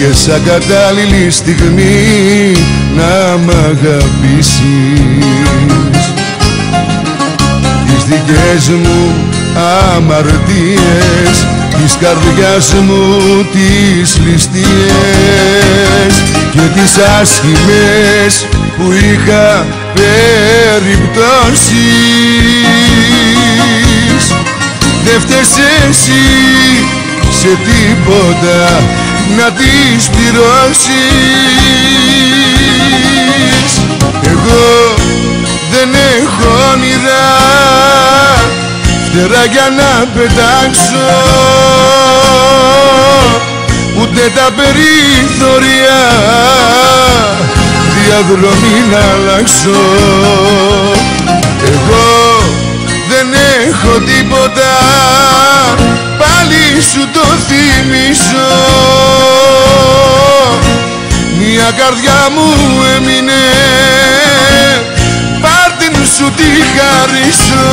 Βρήκες σαν κατάλληλη στιγμή να μ' αγαπήσεις. Τις δικές μου αμαρτίες, της καρδιάς μου τις ληστείες και τις άσχημες που είχα περιπτώσεις. Δε φταίς εσύ σε τίποτα να τις πληρώσεις. Εγώ δεν έχω όνειρα, φτερά για να πετάξω, ούτε τα περιθώρια διαδρομή να αλλάξω. Εγώ δεν έχω τίποτα, πάλι σου το θυμίσω. Μια καρδιά μου έμεινε, πάρ' την σου τη χαρίσω.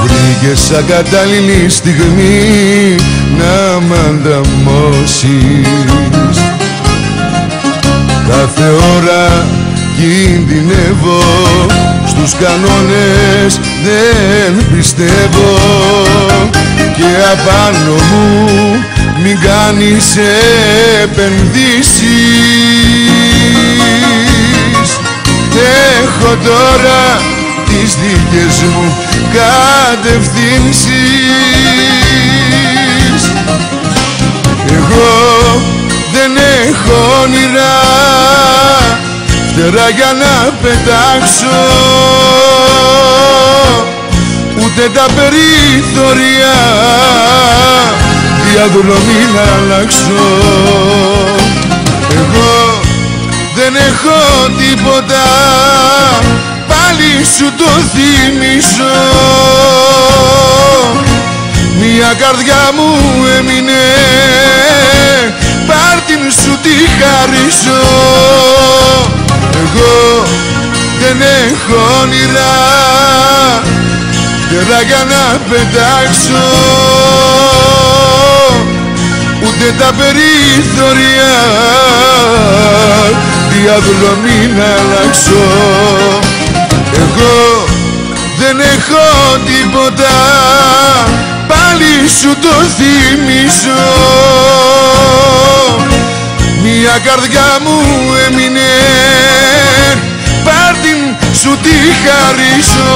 Βρήκες σαν κατάλληλη στιγμή να μ' ανταμώσεις. Κάθε ώρα κινδυνεύω, στους κανόνες δεν πιστεύω και απάνω μου μην κάνεις επενδύσεις. Έχω τώρα τις δικές μου κατευθύνσεις. Εγώ δεν έχω όνειρα, φτερά για να πετάξω, ούτε τα περιθώρια διαδρομή να αλλάξω. Εγώ δεν έχω τίποτα, πάλι σου το θυμίσω. Μια καρδιά μου έμεινε, πάρ' την σου τη χαρίσω. Εγώ δεν έχω όνειρα, φτερά για να πετάξω, ούτε τα περιθώρια διαδρομή να αλλάξω. Εγώ δεν έχω τίποτα, πάλι σου το θυμίσω. Μια καρδιά μου έμεινε, πάρ' την σου τη χαρίσω.